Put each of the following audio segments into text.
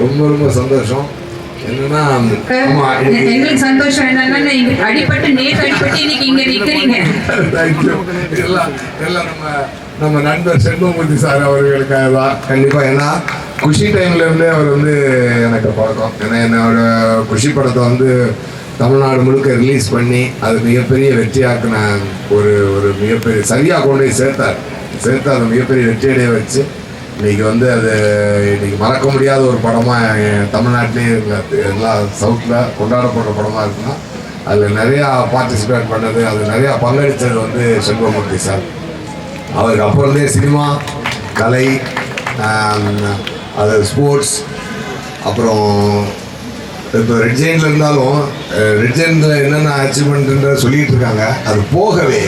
ரொம்ப ரொம்ப சந்தோஷம். என்னன்னா எங்களுக்கு சந்தோஷம் என்னன்னா அடிப்பட்டு நேற்று அடிப்பட்டு இன்னைக்கு இங்க நிக்கிறீங்க. எல்லாம் நம்ம நண்பர் செல்வமூர்த்தி சார் அவர்களுக்காக தான் கண்டிப்பா. ஏன்னா குஷி டைம்ல இருந்தே அவர் வந்து எனக்கு பழக்கம். ஏன்னா என்னோட குஷி படத்தை வந்து தமிழ்நாடு முழுக்க ரிலீஸ் பண்ணி அது மிகப்பெரிய வெற்றியாக்குன ஒரு மிகப்பெரிய சரியாக கொண்டு போய் சேர்த்து அதை மிகப்பெரிய வெற்றியடைய வச்சு இன்னைக்கு வந்து அது இன்னைக்கு மறக்க முடியாத ஒரு படமாக தமிழ்நாட்டிலேயே எல்லா சவுத்தில் கொண்டாடப்படுற படமாக இருக்குன்னா அதில் நிறையா பார்ட்டிசிபேட் பண்ணது, அது நிறையா பங்களித்தது வந்து செல்வமூர்த்தி சார். அவருக்கு அப்புறந்தே சினிமா, கலை, அது ஸ்போர்ட்ஸ், அப்புறம் இப்போ ரெட் ஜெயினில் இருந்தாலும் ரெட் ஜெயினில் என்னென்ன அச்சீவ்மெண்ட்டுன்ற சொல்லிகிட்டு இருக்காங்க. அது போகவே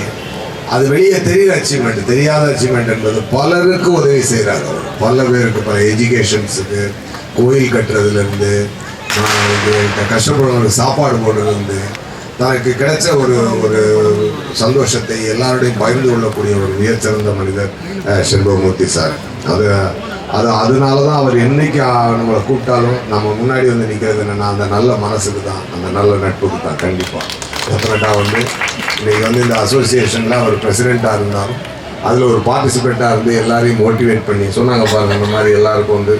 அது வெளியே தெரிகிற அச்சீவ்மெண்ட், தெரியாத அச்சீவ்மெண்ட் என்பது பலருக்கு உதவி செய்கிறார். அவர் பல பேருக்கு, பல எஜுகேஷன்ஸுக்கு, கோயில் கட்டுறதுலேருந்து, கஷ்டப்படுறவங்களுக்கு சாப்பாடு போடுறதுலேருந்து, தனக்கு கிடைச்ச ஒரு சந்தோஷத்தை எல்லாருடையும் பகிர்ந்து கொள்ளக்கூடிய ஒரு மிகச்சிறந்த மனிதர் செல்வமூர்த்தி சார். அதனால தான் அவர் என்னைக்கு நம்மளை கூப்பிட்டாலும் நம்ம முன்னாடி வந்து நிற்கிறது என்னென்னா அந்த நல்ல மனசுக்கு தான், அந்த நல்ல நட்புக்கு தான். கண்டிப்பாக டெஃபினட்டாக வந்து இன்றைக்கி வந்து இந்த அசோசியேஷனில் அவர் பிரசிடெண்ட்டாக இருந்தாலும் அதில் ஒரு பார்ட்டிசிபேட்டாக இருந்து எல்லாரையும் மோட்டிவேட் பண்ணி சொன்னாங்க பாருங்கள். அந்த மாதிரி எல்லாருக்கும் வந்து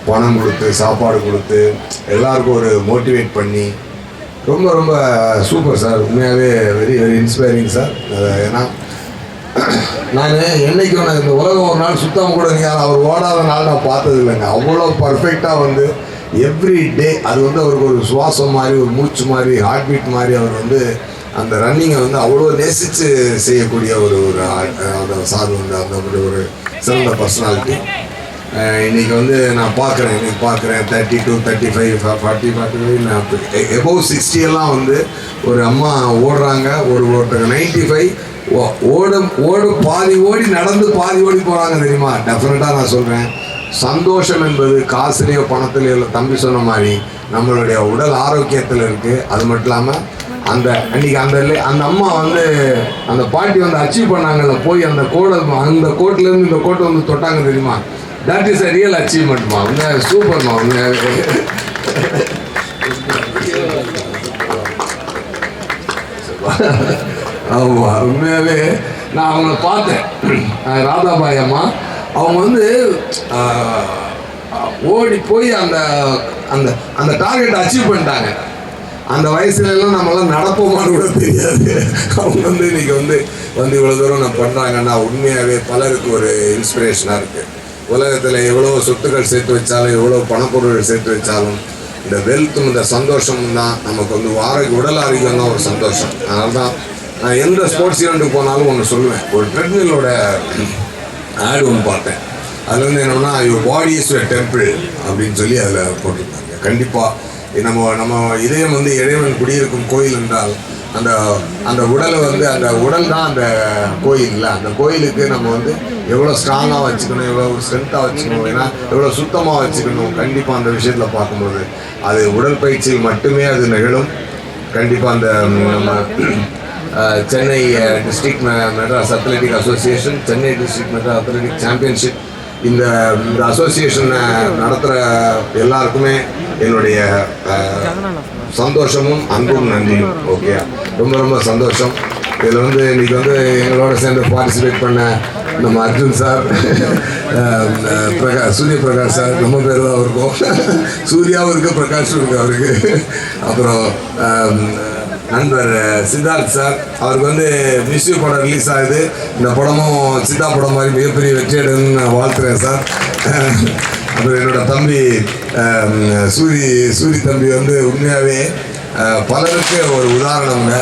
பணம் கொடுத்து, சாப்பாடு கொடுத்து, எல்லாருக்கும் ஒரு மோட்டிவேட் பண்ணி ரொம்ப ரொம்ப சூப்பர் சார். உண்மையாகவே வெரி வெரி இன்ஸ்பைரிங் சார். ஏன்னா நான் என்றைக்கும் நான் இந்த உலகம் ஒரு நாள் சுத்தம் கூட நீங்கள் அவர் ஓடாத நாள் நான் பார்த்தது இல்லைங்க. அவ்வளோ பர்ஃபெக்டாக வந்து எவ்ரி டே அது வந்து அவருக்கு ஒரு சுவாசம் மாதிரி, ஒரு மூச்சு மாதிரி, ஹார்ட் பீட் மாதிரி அவர் வந்து அந்த ரன்னிங்கை வந்து அவ்வளோ நேசித்து செய்யக்கூடிய ஒரு அந்த சார் வந்து அந்த ஒரு சிறந்த பர்சனாலிட்டி. இன்றைக்கி வந்து நான் பார்க்குறேன் 32, 35, 40, 45 நான் எபோவ் 60 எல்லாம் வந்து ஒரு அம்மா ஓடுறாங்க. ஒருத்தங்க 95 பாதி ஓடி நடந்து பாதி ஓடி போகிறாங்க தெரியுமா. டெஃபினட்டாக நான் சொல்கிறேன், சந்தோஷம் என்பது காசுலேயோ பணத்துலையோ இல்லை. தம்பி சொன்ன மாதிரி நம்மளுடைய உடல் ஆரோக்கியத்தில் இருக்குது. அது மட்டும் இல்லாமல் அன்றைக்கி அந்த அம்மா வந்து அந்த பாட்டி வந்து அச்சீவ் பண்ணாங்கல்ல, போய் அந்த கோட்டிலேருந்து இந்த கோட்டை வந்து தொட்டாங்க தெரியுமா. தட் இஸ் அ ரியல் அச்சீவ்மெண்ட்மா. உண்மையாக சூப்பர்மா. உண்மையாகவே ஆமாம், உண்மையாகவே நான் அவங்கள பார்த்தேன். ராதாபாய் அம்மா அவங்க வந்து ஓடி போய் அந்த அந்த அந்த டார்கெட்டை அச்சீவ் பண்ணிட்டாங்க. அந்த வயசுலலாம் நம்மளாம் நடப்போமான்னு கூட தெரியாது. அவங்க வந்து இன்றைக்கி வந்து இவ்வளோ தூரம் நான் பண்ணுறாங்கன்னா உண்மையாகவே பலருக்கு ஒரு இன்ஸ்பிரேஷனாக இருக்குது. உலகத்தில் எவ்வளோ சொத்துக்கள் சேர்த்து வச்சாலும், எவ்வளோ பணப்பொருள்கள் சேர்த்து வச்சாலும், இந்த வெல்த்தும் இந்த சந்தோஷமும் தான் நமக்கு வந்து உடல் ஆரோக்கியம் தான் ஒரு சந்தோஷம். அதனால தான் நான் எந்த ஸ்போர்ட்ஸ் ஈவெண்ட்டுக்கு போனாலும் ஒன்று சொல்லுவேன். ஒரு ட்ரெட்மில்லோட ஆடு ஒன்று பார்த்தேன். அதில் வந்து என்னென்னா your body is your temple அப்படின்னு சொல்லி அதில் போட்டிருந்தாங்க. கண்டிப்பாக நம்ம இதயம் வந்து இறைவன் குடியிருக்கும் கோயில் என்றால் அந்த உடலை வந்து அந்த உடல் தான் அந்த கோயில் இல்லை. அந்த கோயிலுக்கு நம்ம வந்து எவ்வளோ ஸ்ட்ராங்காக வச்சுக்கணும், எவ்வளோ ஸ்ட்ரென்த்தாக வச்சுக்கணும், ஏன்னா எவ்வளோ சுத்தமாக வச்சுக்கணும். கண்டிப்பாக அந்த விஷயத்தில் பார்க்கும்போது அது உடற்பயிற்சியில் மட்டுமே அது நிகழும். கண்டிப்பாக அந்த நம்ம Chennai district Madras athletic association, Chennai district Madras athletic championship, இந்த அசோசியேஷனை நடத்துகிற எல்லாருக்குமே என்னுடைய சந்தோஷமும் அன்பும் நன்றியும். ஓகே, ரொம்ப ரொம்ப சந்தோஷம். இதில் வந்து இன்றைக்கி வந்து எங்களோட சேர்ந்து பார்ட்டிசிபேட் பண்ண நம்ம அர்ஜுன் சார், சூரிய பிரகாஷ் சார், நம்ம பேர் தான் இருக்கும். சூர்யாவும் இருக்குது, பிரகாஷும் இருக்குது அவருக்கு. அப்புறம் நண்பர் சித்தார்த் சார், அவருக்கு வந்து மிஸ்யூ படம் ரிலீஸ் ஆகுது. இந்த படமும் சித்தா படம் மாதிரி மிகப்பெரிய வெற்றியடைன்னு நான் வாழ்த்துறேன் சார். அப்புறம் என்னோடய தம்பி சூரி தம்பி வந்து உண்மையாகவே பலருக்கு ஒரு உதாரணங்க.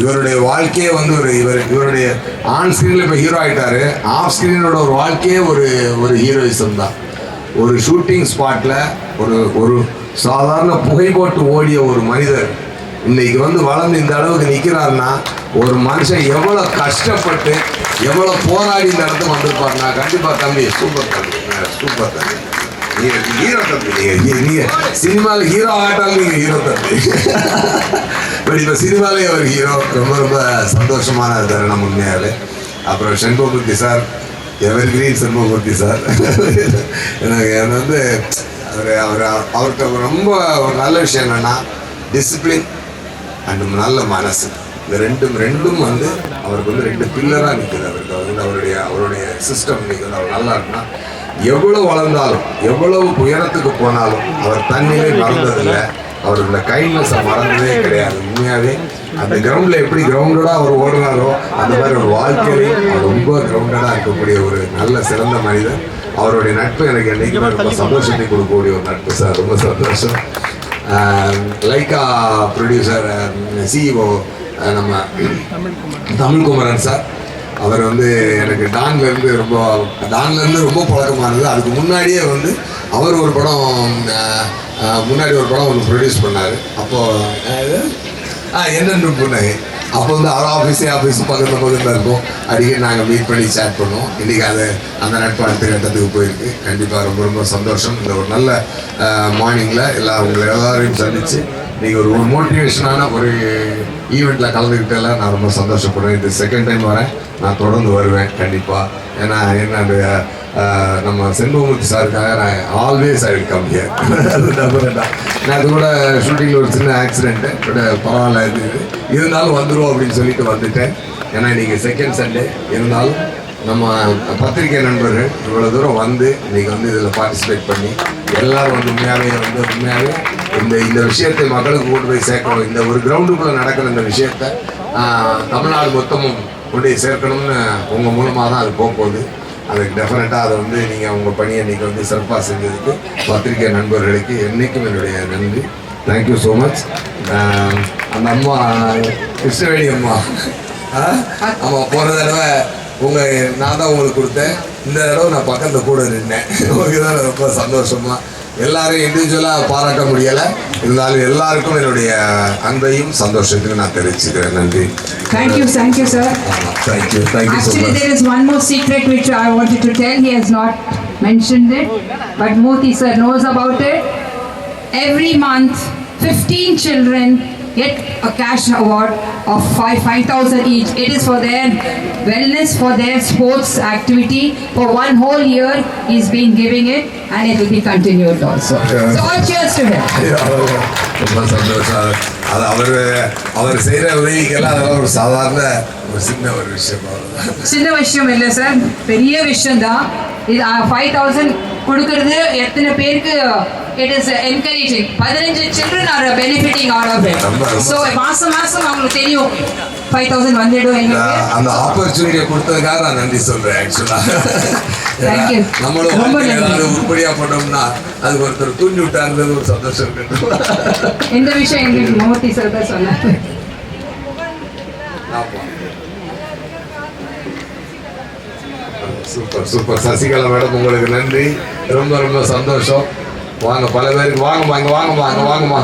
இவருடைய வாழ்க்கையே வந்து இவருடைய ஆன் ஸ்க்ரீனில் இப்போ ஹீரோ ஆகிட்டாரு. ஆஃப் ஸ்க்ரீனோட ஒரு வாழ்க்கையே ஒரு ஹீரோயிசம் தான். ஒரு ஷூட்டிங் ஸ்பாட்டில் ஒரு சாதாரண புகை போட்டு ஓடிய ஒரு மனிதர் இன்னைக்கு வந்து வளர்ந்து இந்த அளவுக்கு நிற்கிறாருன்னா ஒரு மனுஷன் எவ்வளோ கஷ்டப்பட்டு எவ்வளோ போராடி இந்த இடத்துக்கு வந்திருப்பாருன்னா கண்டிப்பாக தம்பி சூப்பர் தம்பி, சூப்பர் தம்பி. நீங்கள் ஹீரோ தம்பி. நீங்கள் சினிமாவில் ஹீரோ ஆகிட்டாலும் நீங்கள் ஹீரோ தம்பி. பட் இப்போ சினிமாலே ஒரு ஹீரோ. ரொம்ப ரொம்ப சந்தோஷமான தருணம் உண்மையாகவே. அப்புறம் Selvamoorthy sir evergreen Selvamoorthy sir. எனக்கு வந்து அவர்கிட்ட ரொம்ப ஒரு நல்ல விஷயம் என்னென்னா டிசிப்ளின் அண்ட் நல்ல மனசு. இந்த ரெண்டும் வந்து அவருக்கு வந்து 2 பில்லராக நிற்குது. அவருக்கு வந்து அவருடைய சிஸ்டம் இன்னைக்கு வந்து அவர் நல்லா இருக்குன்னா எவ்வளோ வளர்ந்தாலும் எவ்வளவு உயரத்துக்கு போனாலும் அவர் தண்ணியே மறந்ததில்லை. அவரோட கைண்ட்னஸை மறந்ததே கிடையாது. உண்மையாகவே அந்த கிரவுண்டில் எப்படி கிரவுண்டடாக அவர் ஓடுனாரோ அந்த மாதிரி ஒரு வாழ்க்கையிலே அவர் ரொம்ப கிரவுண்டடாக இருக்கக்கூடிய ஒரு நல்ல சிறந்த மனிதர். அவருடைய நட்பு எனக்கு என்றைக்குமே ரொம்ப சந்தோஷத்தை கொடுக்கக்கூடிய ஒரு நட்பு சார். ரொம்ப சந்தோஷம். லைக்கா ப்ரொடியூசர் சிஇஓ நம்ம தமிழ்குமரன் சார், அவர் வந்து எனக்கு டான்லேருந்து ரொம்ப பழக்கமானது. அதுக்கு முன்னாடியே வந்து அவர் ஒரு படம் ஒன்று ப்ரொடியூஸ் பண்ணார். அப்போது என்னென்னு புன்னகை. அப்போ வந்து அவர் ஆஃபீஸ் பக்கத்தில் இருக்கும். அடிக்கடி நாங்கள் மீட் பண்ணி சேட் பண்ணுவோம். இன்றைக்கி அந்த நட்பு அடுத்த கட்டத்துக்கு போயிருக்கு. கண்டிப்பாக ரொம்ப ரொம்ப சந்தோஷம். இந்த ஒரு நல்ல மார்னிங்கில் உங்களை எல்லாரையும் சந்தித்து நீங்கள் ஒரு மோட்டிவேஷனான ஒரு ஈவெண்ட்டில் கலந்துக்கிட்டதில் நான் ரொம்ப சந்தோஷப்படுறேன். இது செகண்ட் டைம் வரேன். நான் தொடர்ந்து வருவேன் கண்டிப்பாக. ஏன்னா என்ன நம்ம செல்வமூர்த்தி சாருக்காக நான் always I will come here. நான் அது கூட ஷூட்டிங்கில் ஒரு சின்ன ஆக்சிடென்ட்டு, பட் பரவாயில்ல இருந்தாலும் வந்துடும் அப்படின்னு சொல்லிட்டு வந்துட்டேன். ஏன்னா இன்றைக்கி செகண்ட் சண்டே இருந்தாலும் நம்ம பத்திரிகை நண்பர்கள் இவ்வளோ தூரம் வந்து இன்றைக்கி வந்து இதில் பார்ட்டிசிபேட் பண்ணி எல்லோரும் வந்து உண்மையாகவே இந்த விஷயத்தை மக்களுக்கு கொண்டு போய் சேர்க்கணும். இந்த ஒரு கிரவுண்டுக்குள்ளே நடக்கிற இந்த விஷயத்தை தமிழ்நாடு மொத்தமும் கொண்டு போய் சேர்க்கணும்னு உங்கள் மூலமாக தான் அது போகுது. அதுக்கு டெஃபினட்டாக அதை வந்து நீங்கள் உங்கள் பணியை இன்றைக்கி வந்து சிறப்பாக செஞ்சதுக்கு பத்திரிகை நண்பர்களுக்கு என்றைக்கும் என்னுடைய நன்றி. Thank you so much. அந்த அம்மா கிருஷ்ணவேணி அம்மா போன தடவை நான் தான் உங்களுக்கு கொடுத்தேன். இந்த தடவை நான் பக்கத்தில் கூட நின்னேன். உங்களுக்கு தான் ரொம்ப சந்தோஷமாக. எல்லாரும் இண்டிவிஜுவலாக பாராட்ட முடியலை, இருந்தாலும் எல்லாருக்கும் என்னுடைய அன்பையும் சந்தோஷத்தையும் நான் தெரிவிச்சுக்கிறேன். நன்றி. Thank you, sir. Thank you so Actually, much. there is one more secret which I wanted to tell. He has not mentioned it, but Moti sir knows about it. Every month, 15 children get a cash award of 5,000 each. It is for their wellness, for their sports activity. For one whole year, he's been giving it, and it will be continued also. So all cheers to him. ரொம்ப சந்தோஷம். அது அவர் செய்கிற உதவிக்கெல்லாம் அதெல்லாம் ஒரு சாதாரண ஒரு சின்ன விஷயம். சின்ன விஷயம் இல்லை சார், பெரிய விஷயம் தான் இது. 5,000 கொடுக்கறது எத்தனை பேருக்கு it is encouraging. 15 children are benefiting out of it. So மாசம் அவங்களுக்கு தெரியும் 5,000 வந்துடும் எங்களுக்கு. அந்த ஆப்பர்ச்சுனிட்டியை கொடுத்ததுக்காக நான் நன்றி சொல்றேன். ஆக்சுவலா நம்மளும் உருப்படியா பண்ணோம்னா அதுக்கு ஒருத்தர் தூண்டி விட்டாருன்றது ஒரு சந்தோஷம் இருக்கு. இந்த விஷயம் எங்களுக்கு மோதி சார் தான் சொன்னார். சூப்பர் சசிகலா மேடம், உங்களுக்கு நன்றி. ரொம்ப ரொம்ப சந்தோஷம். வாங்க, பல பேருக்கு வாங்கம்மா, இங்கே வாங்கம்மா.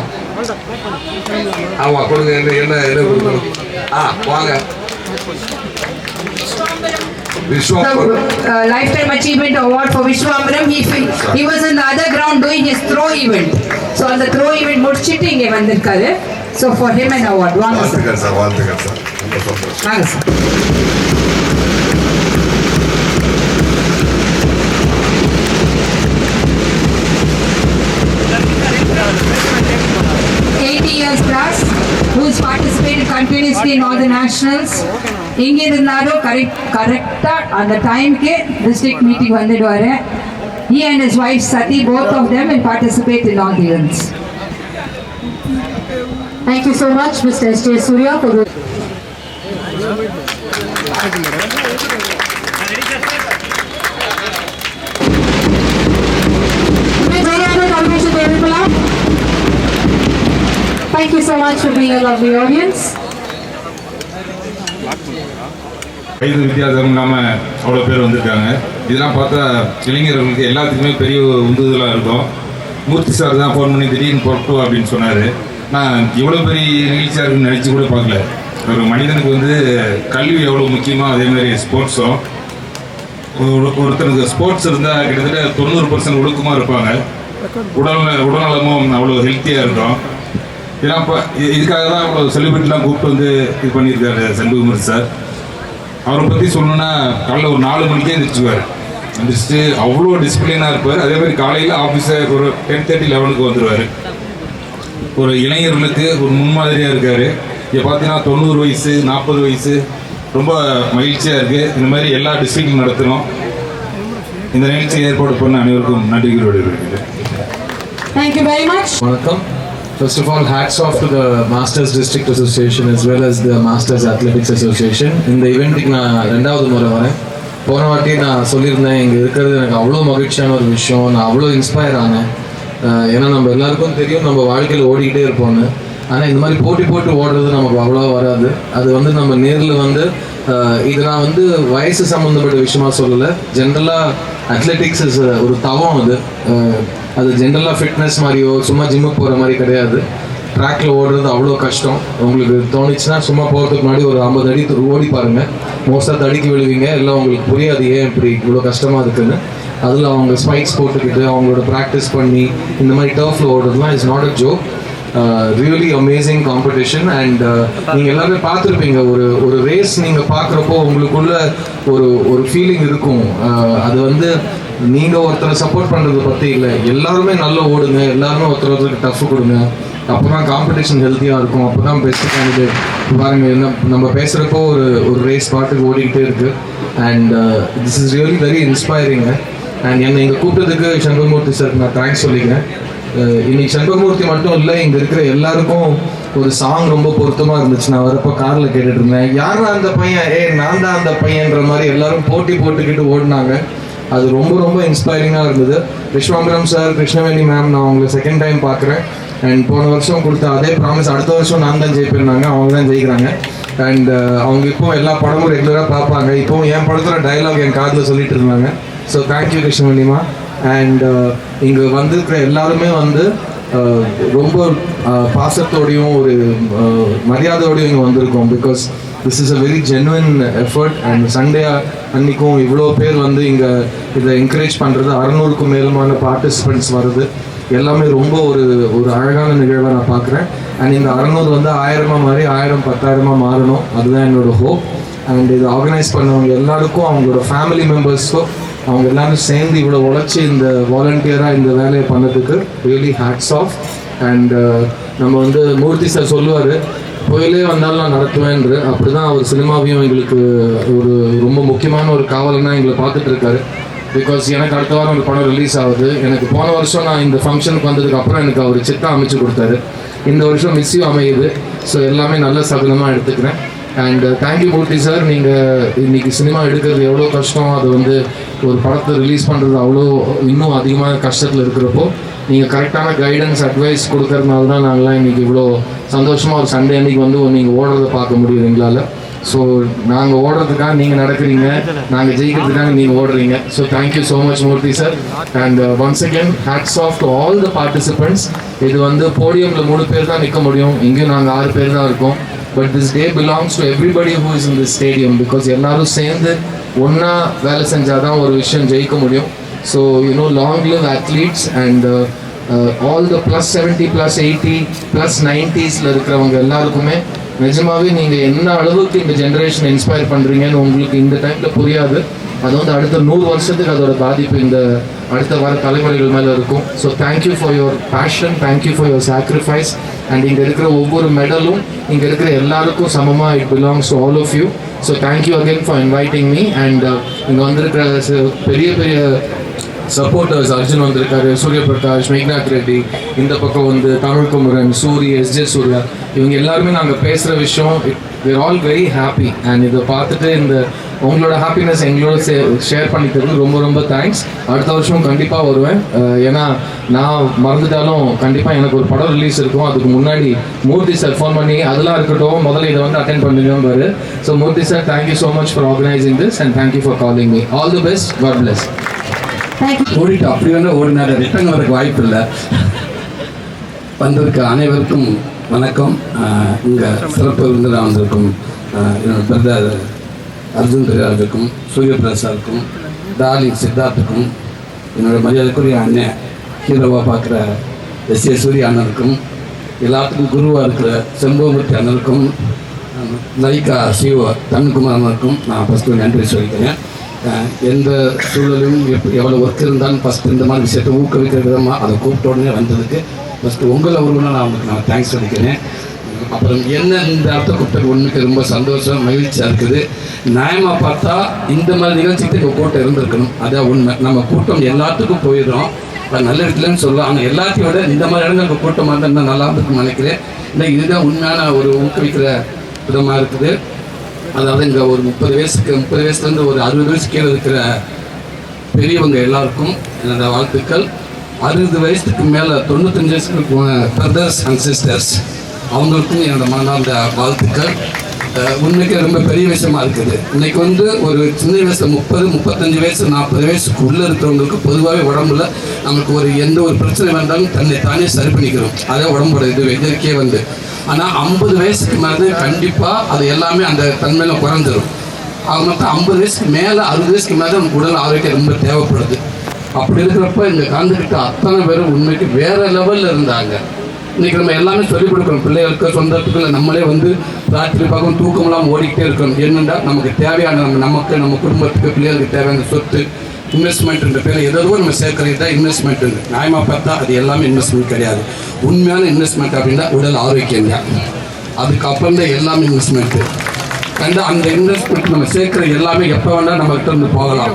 ஆமாம், கொடுங்க. என்ன கொடுக்கணும்? வாங்க. Lifetime Achievement Award for Vishwambaram. He was in the other ground doing his throw event. So on the throw event முடிச்சிட்டு இங்கே வந்திருக்காரு. So for him an award. வாங்க சார். வாழ்த்துக்கள் சார். ரொம்ப சந்தோஷம். வாங்க sir. Who's participated continuously in all the nationals. இங்க இருந்தாரோ கரெக்டா அந்த டைம்க்கு district meeting வந்துடுவாரு. He and his wife Sati, both of them will participate in all the events. Thank you so much, Mr. S.J. Surya, for the Thank you so much for being a lovely audience. வயது வித்தியாசம் இல்லாமல் அவ்வளோ பேர் வந்திருக்காங்க. இதெல்லாம் பார்த்தா இளைஞர்களுக்கு எல்லாத்துக்குமே பெரிய உந்துதலாக இருக்கும். மூர்த்தி சார் தான் ஃபோன் பண்ணி திடீர்னு பொறுப்பு அப்படின்னு சொன்னார். நான் இவ்வளோ பெரிய நிகழ்ச்சியாக இருக்குன்னு நினச்சி கூட பார்க்கல. ஒரு மனிதனுக்கு வந்து கல்வி எவ்வளோ முக்கியமோ அதேமாதிரி ஸ்போர்ட்ஸும். ஒருத்தருக்கு ஸ்போர்ட்ஸ் இருந்தால் கிட்டத்தட்ட 90% ஒழுக்கமாக இருப்பாங்க. உடல்நலமும் அவ்வளோ ஹெல்த்தியாக இருக்கும். இதெல்லாம் இப்போ இதுக்காக தான் அவ்வளோ செலிபிரிட்டிலாம் கூப்பிட்டு வந்து இது பண்ணியிருக்காரு செல்வகுமார் சார். அவரை பற்றி சொல்லணுன்னா காலைல ஒரு 4 மணிக்கே எழுந்திரிச்சுவார். எழுந்திரிச்சிட்டு அவ்வளோ டிசிப்ளினாக இருப்பார். அதே மாதிரி காலையில் ஆஃபீஸை ஒரு 10:30 11க்கு வந்துடுவார். ஒரு இளைஞர்களுக்கு ஒரு முன்மாதிரியாக இருக்கார். இங்கே பார்த்தீங்கன்னா 90 வயசு 40 வயசு ரொம்ப மகிழ்ச்சியாக இருக்குது. இந்த மாதிரி எல்லா டிஸ்ட்ரிக்டும் நடத்தணும். இந்த நிகழ்ச்சியை ஏற்பாடு பண்ண அனைவருக்கும் நன்றிகளோடு இருக்குது. Thank you very much. Welcome. First of all, hats off to the Masters District Association as well as the Masters Athletics Association. இந்த ஈவெண்ட்டுக்கு நான் 2வது முறை வரேன். போன வாட்டி நான் சொல்லியிருந்தேன், இங்கே இருக்கிறது எனக்கு அவ்வளோ மகிழ்ச்சியான ஒரு விஷயம். நான் அவ்வளோ இன்ஸ்பயர் ஆனேன். ஏன்னா நம்ம எல்லாருக்கும் தெரியும் நம்ம வாழ்க்கையில் ஓடிக்கிட்டே இருப்போம்னு. ஆனால் இந்த மாதிரி போட்டி போட்டு ஓடுறது நமக்கு அவ்வளோ வராது. அது வந்து நம்ம நேரில் வந்து இது நான் வந்து வயசு சம்மந்தப்பட்ட விஷயமா சொல்லலை. ஜென்ரலாக அத்லெட்டிக்ஸ் இஸ் ஒரு தவம். அது ஜென்ரலாக ஃபிட்னஸ் மாதிரியோ சும்மா ஜிம்முக்கு போகிற மாதிரி கிடையாது. ட்ராக்ல ஓடுறது அவ்வளோ கஷ்டம். உங்களுக்கு தோணுச்சுன்னா சும்மா போகிறதுக்கு முன்னாடி ஒரு 50 அடி ஓடி பாருங்கள். மோஸ்ட்டாக தடிக்கி விழுவீங்க. இல்லை உங்களுக்கு புரியாது ஏன் இப்படி இவ்வளோ கஷ்டமாக இருக்குன்னு. அதில் அவங்க ஸ்பைக்ஸ் போட்டுக்கிட்டு அவங்களோட ப்ராக்டிஸ் பண்ணி இந்த மாதிரி டர்ஃபில் ஓடுறதுலாம் is not a joke. Really amazing competition. And நீங்கள் எல்லாருமே பார்த்துருப்பீங்க, ஒரு ரேஸ் நீங்கள் பார்க்குறப்போ உங்களுக்குள்ள ஒரு ஃபீலிங் இருக்கும். அது வந்து நீங்கள் ஒருத்தரை சப்போர்ட் பண்ணுறதை பற்றி இல்லை, எல்லாருமே நல்லா ஓடுங்க, எல்லாருமே ஒருத்தருக்கு டஃப் கொடுங்க. அப்போ தான் காம்படிஷன் ஹெல்த்தியாக இருக்கும். அப்போ தான் பெஸ்ட் கேண்டிடேட். பாருங்கள், என்ன நம்ம பேசுகிறப்போ ஒரு ரேஸ் பாட்டுக்கு ஓடிக்கிட்டே இருக்குது. And this is really very inspiring. And என்னை இங்கே கூப்பிட்டதுக்கு சண்பகமூர்த்தி சார் நான் தேங்க்ஸ் சொல்லிக்கிறேன். இன்னைக்கு சண்பகமூர்த்தி மட்டும் இல்லை, இங்கே இருக்கிற எல்லாருக்கும் ஒரு சாங் ரொம்ப பொருத்தமாக இருந்துச்சு. நான் வரப்போ காரில் கேட்டுட்டு இருந்தேன், யாரா அந்த பையன், நான் தான் அந்த பையன்ற மாதிரி எல்லாரும் போட்டி போட்டுக்கிட்டு ஓடினாங்க. அது ரொம்ப ரொம்ப இன்ஸ்பைரிங்காக இருந்தது. விஸ்வாம்பரம் சார், கிருஷ்ணவேணி மேம், நான் அவங்களை செகண்ட் டைம் பார்க்குறேன். அண்ட் போன வருஷம் கொடுத்த அதே ப்ராமிஸ், அடுத்த வருஷம் நான் தான் ஜெயிப்பிருந்தாங்க, அவங்க தான் ஜெயிக்கிறாங்க. அண்ட் அவங்க இப்போ எல்லா படமும் ரெகுலராக பார்ப்பாங்க. இப்போ என் படத்தில் டைலாக் என் காதில் சொல்லிட்டு இருந்தாங்க. So thank you கிருஷ்ணவேணிமா. அண்ட் இங்கே வந்திருக்கிற எல்லாருமே வந்து ரொம்ப பாசத்தோடையும் ஒரு மரியாதையோடையும் இங்கே வந்திருக்கோம். Because this is a very genuine effort. And Sunday அன்றைக்கும் இவ்வளோ பேர் வந்து இங்கே இதை என்கரேஜ் பண்ணுறது, 600க்கும் மேலுமான பார்ட்டிசிபெண்ட்ஸ் வருது. எல்லாமே ரொம்ப ஒரு அழகான நிகழ்வை நான் பார்க்குறேன். அண்ட் இந்த 600 வந்து 1000 மாறி 1000 10,000 மாறணும். அதுதான் என்னோட ஹோப். அண்ட் இது ஆர்கனைஸ் பண்ணவங்க எல்லாருக்கும், அவங்களோட ஃபேமிலி மெம்பர்ஸ்க்கும், அவங்க எல்லாரும் சேர்ந்து இவ்வளோ உழைச்சி இந்த வாலண்டியராக இந்த வேலையை பண்ணதுக்கு ரியலி ஹேட்ஸ் ஆஃப். அண்ட் நம்ம வந்து மூர்த்தி சார் சொல்லுவார், கோயிலே வந்தாலும் நான் நடத்துவேன்று. அப்படி தான் அவர் சினிமாவையும் எங்களுக்கு ஒரு ரொம்ப முக்கியமான ஒரு காவலனாக எங்களை பார்த்துட்டு இருக்காரு. பிகாஸ் எனக்கு அடுத்த வாரம் ஒரு படம் ரிலீஸ் ஆகுது. எனக்கு போன வருஷம் நான் இந்த ஃபங்க்ஷனுக்கு வந்ததுக்கு அப்புறம் எனக்கு அவர் சித்தா அமைச்சு கொடுத்தாரு. இந்த வருஷம் மிஸ்ஸியும் அமையுது. ஸோ எல்லாமே நல்ல சகலமாக எடுத்துக்கிறேன். And thank you Murthy sir. நீங்கள் இன்றைக்கி சினிமா எடுக்கிறது எவ்வளோ கஷ்டம், அது வந்து ஒரு படத்தை ரிலீஸ் பண்ணுறது அவ்வளோ இன்னும் அதிகமாக கஷ்டத்தில் இருக்கிறப்போ நீங்கள் கரெக்டான கைடன்ஸ் அட்வைஸ் கொடுக்கறதுனால தான் நாங்களாம் இன்றைக்கி இவ்வளோ சந்தோஷமாக ஒரு சண்டே அன்றைக்கி வந்து நீங்கள் ஓடுறதை பார்க்க முடியுது எங்களால். ஸோ நாங்கள் ஓடுறதுக்காக நீங்கள் நடக்கிறீங்க, நாங்கள் ஜெயிக்கிறதுக்காக நீங்கள் ஓடுறீங்க. So thank you so much Murthy sir. And once again hats off to all the participants. இது வந்து போடியமில் 3 பேர் தான் நிற்க முடியும், இங்கேயும் நாங்கள் 6 பேர் தான் இருக்கோம். But this day belongs to everybody who is in this stadium. Because எல்லாரும் சேர்ந்து ஒன்றா வேலை செஞ்சால் தான் ஒரு விஷயம் ஜெயிக்க முடியும். So long live athletes and all the +70 +80 +90s இருக்கிறவங்க எல்லாருக்குமே நிஜமாவே நீங்கள் என்ன அளவுக்கு இந்த ஜென்ரேஷன் இன்ஸ்பயர் பண்ணுறீங்கன்னு உங்களுக்கு இந்த டைமில் புரியாது. அது வந்து அடுத்த 100 வருஷத்துக்கு அதோட பாதிப்பு இந்த அடுத்த வர தலைமுறைகள் மேலே இருக்கும். So thank you for your passion, thank you for your sacrifice. And இங்கே இருக்கிற ஒவ்வொரு மெடலும் இங்கே இருக்கிற எல்லாருக்கும் சமமாக it belongs to all of you. So thank you again for inviting me. And இங்கே வந்திருக்கிற பெரிய பெரிய சப்போர்ட்டர்ஸ், அர்ஜுன் வந்திருக்காரு, சூரியபிரகாஷ், மேக்நாத் ரெட்டி, இந்த பக்கம் வந்து தமிழ்குமரன், சூரி, SJ சூர்யா, இவங்க எல்லாருமே நாங்கள் பேசுகிற விஷயம் we're all very happy. And இதை பார்த்துட்டு இந்த உங்களோட ஹாப்பினஸ் எங்களோட ஷேர் பண்ணிக்கிறது ரொம்ப ரொம்ப தேங்க்ஸ். அடுத்த வருஷம் கண்டிப்பாக வருவேன். ஏன்னா நான் மறந்துட்டாலும் கண்டிப்பாக எனக்கு ஒரு படம் ரிலீஸ் இருக்கும். அதுக்கு முன்னாடி மூர்த்தி சார் ஃபோன் பண்ணி அதெல்லாம் இருக்கட்டும், முதல்ல இதை வந்து அட்டென்ட் பண்ணுங்கன்னு. So Murthy sir, thank you so much for organising this and thank you for calling me. All the best, God bless. ஓடிட்டு அப்படி வந்து ஓடினார், ரிட்டர்ன் வரதுக்கு வாய்ப்பு இல்லை. வந்திருக்க அனைவருக்கும் வணக்கம். இங்கே சிறப்பு விருந்தில் வந்திருக்கும் என்னோட பிரதர் அர்ஜுன் பெரியாருக்கும், சூரியபிரசாருக்கும், டார்லிங் சித்தார்த்துக்கும், என்னோட மரியாதைக்குரிய அண்ணன் ஹீரோவாக பார்க்குற SJ சூரிய அண்ணனுக்கும், எல்லாத்துக்கும் குருவாக இருக்கிற செம்பவமூர்த்தி அண்ணனுக்கும், லைக்கா சிஓ தமிழ்குமாரனுக்கும் நான் ஃபஸ்ட்டு நன்றி சொல்லிக்கிறேன். எந்த சூழலும் எவ்வளோ ஒர்க் இருந்தாலும் ஃபஸ்ட்டு இந்த மாதிரி விஷயத்தை ஊக்குவிக்கிற விதமாக அதை கூப்பிட்ட உடனே வந்ததுக்கு ஃபஸ்ட்டு உங்களை ஒருவனா நான் தேங்க்ஸ் சொல்லிக்கிறேன். அப்புறம் என்ன இந்த இடத்த கூப்பிட்டு ஒன்றுக்கு ரொம்ப சந்தோஷம் மகிழ்ச்சியாக இருக்குது. நியாயமாக பார்த்தா இந்த மாதிரி நிகழ்ச்சிக்கு இப்போ கூட்டம் இருந்திருக்கணும். அதான் உண்மை. நம்ம கூட்டம் எல்லாத்துக்கும் போயிடும், அது நல்ல இடத்துலன்னு சொல்லலாம். ஆனால் எல்லாத்தையும் விட இந்த மாதிரி இடங்களுக்கு கூட்டமாக இருந்தால் இன்னும் நல்லா இருந்துக்குன்னு நினைக்கிறேன். இல்லை இதுதான் உண்மையான ஒரு ஊக்குவிக்கிற விதமாக இருக்குது. அதாவது இங்கே ஒரு 30 வயசுலேருந்து ஒரு 60 வயசு கீழே இருக்கிற பெரியவங்க எல்லாருக்கும் என்னோட வாழ்த்துக்கள். 60 வயசுக்கு மேலே 95 வயசுக்கு பிரதர்ஸ் அண்ட் சிஸ்டர்ஸ் அவங்களுக்கும் என்னோட மனமார்ந்த வாழ்த்துக்கள். உண்மைக்கு ரொம்ப பெரிய விஷயமா இருக்குது. இன்னைக்கு ஒரு சின்ன வயசு 30, 35 வயசு 40 வயசுக்கு உள்ளே இருக்கிறவங்களுக்கு பொதுவாகவே உடம்புல நமக்கு எந்த ஒரு பிரச்சனை வந்தாலும் தன்னை தானே சரி பண்ணிக்கிறோம். அதே உடம்போட இதற்கே ஆனால் 50 வயசுக்கு மேலே கண்டிப்பாக அது எல்லாமே அந்த தன்மையில் குறைஞ்சிடும். அது மொத்தம் 50 வயசுக்கு மேலே 60 வயசுக்கு மேலே நமக்கு உடல் ஆரோக்கியம் ரொம்ப தேவைப்படுது. அப்படி இருக்கிறப்ப இங்கே கலந்துக்கிட்ட அத்தனை பேரும் உண்மைக்கு வேறு லெவலில் இருந்தாங்க. இன்றைக்கி நம்ம எல்லாமே சொல்லிக் கொடுக்கணும் பிள்ளைகளுக்கு, சொந்தத்துக்குள்ள நம்மளே ராத்திரி பக்கம் தூக்கமெல்லாம் ஓடிக்கிட்டே இருக்கணும். என்னென்னா நமக்கு தேவையான நமக்கு நம்ம குடும்பத்துக்கு பிள்ளைகளுக்கு தேவையான சொத்து இன்வெஸ்ட்மெண்ட்ன்ற பேர் ஏதோ நம்ம சேர்க்கறது தான் இன்வெஸ்ட்மெண்ட். நியாயமாக பார்த்தா அது எல்லாமே இன்வெஸ்ட்மெண்ட் கிடையாது. உண்மையான இன்வெஸ்ட்மெண்ட் அப்படின்னா உடல் ஆரோக்கியம் தான். அதுக்கப்புறம் தான் எல்லாமே இன்வெஸ்ட்மெண்ட்டு. அந்த இன்வெஸ்ட்மெண்ட் நம்ம சேர்க்குற எல்லாமே எப்போ வேணால் நம்மகிட்ட இருந்து போகலாம்,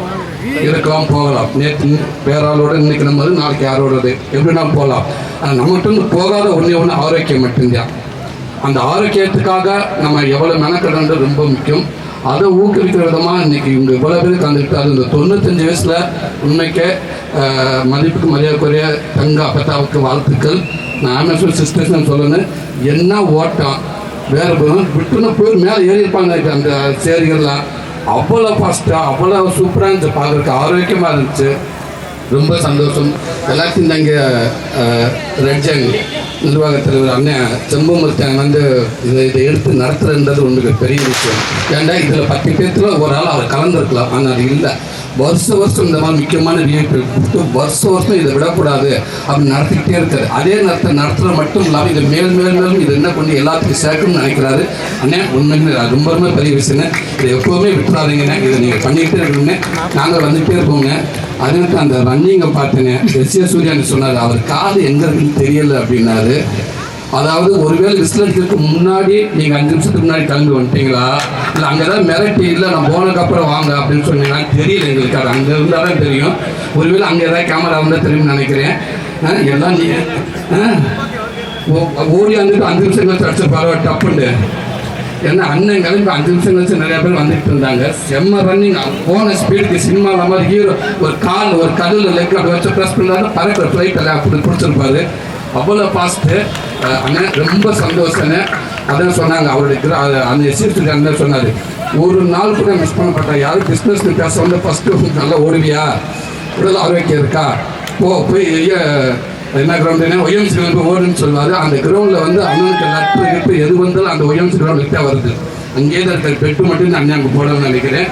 இருக்கலாம், போகலாம். நேற்று வேற ஆளோட இன்னைக்கு நம்ம நாளைக்கு யாரோடது எப்படினாலும் போகலாம். ஆனால் நம்மகிட்ட இருந்து போகாத ஒன்று ஆரோக்கியம் மட்டும்தான். அந்த ஆரோக்கியத்துக்காக நம்ம எவ்வளோ மெனக்கடன்றது ரொம்ப முக்கியம். அதை ஊக்குவிக்கிற விதமாக இன்றைக்கி இங்கே இவ்வளோ பேர் கலந்துக்கிட்டு அது இந்த 95 வயசில் உண்மைக்கு மதிப்புக்கு மரியாதைக்குரிய தங்க அப்பத்தாவுக்கு வாழ்த்துக்கள். நான் அமேசான் சிஸ்டர்ஸ்ன்னு சொல்லணும். என்ன ஓட்டம் வேறு விட்டுன்னு போய் மேலே ஏறியிருப்பாங்க அந்த சேரிகள்லாம். அவ்வளோ ஃபாஸ்ட்டாக அவ்வளோ சூப்பராக இருந்துச்சு, பார்க்குறதுக்கு ஆரோக்கியமாக இருந்துச்சு. ரொம்ப சந்தோஷம். எல்லாத்தையும் இங்கே ரெட்ஜங் நிர்வாக தலைவர் அண்ணன் செம்பமூர்த்தி இதை எடுத்து நடத்துறதுன்றது ஒன்று பெரிய விஷயம். ஏன்டா இதில் 10 பேர்த்துல ஒரு ஆள் அவர் கலந்துருக்கலாம். ஆனால் அது இல்லை. வருஷம் இந்த மாதிரி முக்கியமான விஐபிகள் கொடுத்து வருஷம் இதை விடக்கூடாது அப்படின்னு நடத்திக்கிட்டே இருக்காரு. அதே நடத்துகிற மட்டும் இல்லாமல் இதை மேலும் இது என்ன பண்ணி எல்லாத்துக்கும் சேர்க்கணும்னு நினைக்கிறாரு. அண்ணே உண்மைக்கு ரொம்ப பெரிய விஷயங்க. இதை எப்போவுமே விட்டுறாதீங்கண்ணே, இதை நீங்கள் பண்ணிக்கிட்டே இருக்கணுங்க. நாங்கள் வந்துகிட்டே இருப்போங்க. அதுக்கு அந்த ரன்னிங்கை பார்த்தேங்க. சூர்யான்னு சொன்னார், அவர் காது எங்கே இருக்குன்னு தெரியல அப்படின்னாரு. அதாவது ஒருவேளை விசில் அடிக்கிறதுக்கு முன்னாடி நீங்கள் 5 நிமிஷத்துக்கு முன்னாடி கிளம்பி வந்துட்டீங்களா, இல்லை அங்கே தான் மிரட்டி இல்லை நான் போனதுக்கப்புறம் வாங்க அப்படின்னு சொன்னீங்கன்னா தெரியல எங்களுக்கு. அது அங்கே இருந்தால் தான் தெரியும். ஒருவேளை அங்கே ஏதாவது கேமரா இருந்தால் தெரியும்னு நினைக்கிறேன். எல்லாம் ஓடி வந்துட்டு 5 நிமிஷம் கழிச்சு அடிச்சு பரவாயில்ல டப்புண்டு. ஏன்னா அண்ணன் கிளம்பி 5 நிமிஷம் கழிச்சு நிறையா பேர் வந்துட்டு இருந்தாங்க. செம்ம ரன்னிங். போன ஸ்பீடுக்கு சினிமாவில் மாதிரி ஹீரோ ஒரு கடல் லெக் அப்படி வச்சு ப்ரெஸ் பண்ணாலும் பறக்கிற ஃப்ளைட் எல்லாம் அப்படி பிடிச்சிருப்பாரு. அவ்வளோ ஃபாஸ்ட்டு. அண்ணன் ரொம்ப சந்தோஷம்னு அதான் சொன்னாங்க. அவருடைய அந்த எஸ்எஸ்டி அண்ணன் சொன்னார், ஒரு நாள் கூட மிஸ் பண்ணப்பட்டா யாரும் பிஸ்னஸ்னு பேச ஃபஸ்ட்டு நல்லா ஓடுவியா, உடல் ஆரோக்கியம் இருக்கா, போய் என்ன கிரவுண்டுன்னா ஒய்எம்சி கிரவுண்டு ஓடுன்னு சொல்லுவார். அந்த கிரவுண்டில் அண்ணனுக்கு லட்டு எது வந்தாலும் அந்த ஒய்எம்சி கிரவுண்டுக்கு தான் வருது. அங்கேயே தான் இருக்கிற பெட்டு மட்டும் அண்ணன் அங்கே போடணும்னு நினைக்கிறேன்.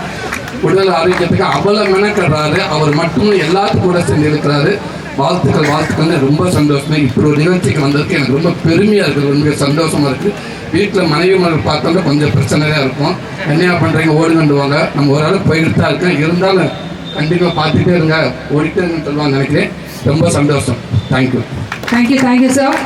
உடல் ஆரோக்கியத்துக்கு அவ்வளோ மெனக்கிறாரு. அவர் மட்டும் எல்லாத்துக்கும் கூட சேர்ந்து இருக்கிறாரு. வாழ்த்துக்கள். ரொம்ப சந்தோஷம். இப்படி ஒரு நிகழ்ச்சிக்கு வந்ததுக்கு எனக்கு ரொம்ப பெருமையாக இருக்குது, ரொம்ப சந்தோஷமாக இருக்குது. வீட்டில் மனைவி மகள் பார்த்தோம்னா கொஞ்சம் பிரச்சனையாக இருக்கும். என்னையா பண்ணுறீங்க ஓடுங்கண்டுவாங்க. நம்ம ஒரு ஆள் போய்கிட்டு தான் இருக்கேன். இருந்தாலும் கண்டிப்பாக பார்த்துட்டே இருங்க, ஓடிட்டே இருங்கன்னு சொல்லுவாங்க நினைக்கிறேன். ரொம்ப சந்தோஷம். Thank you sir.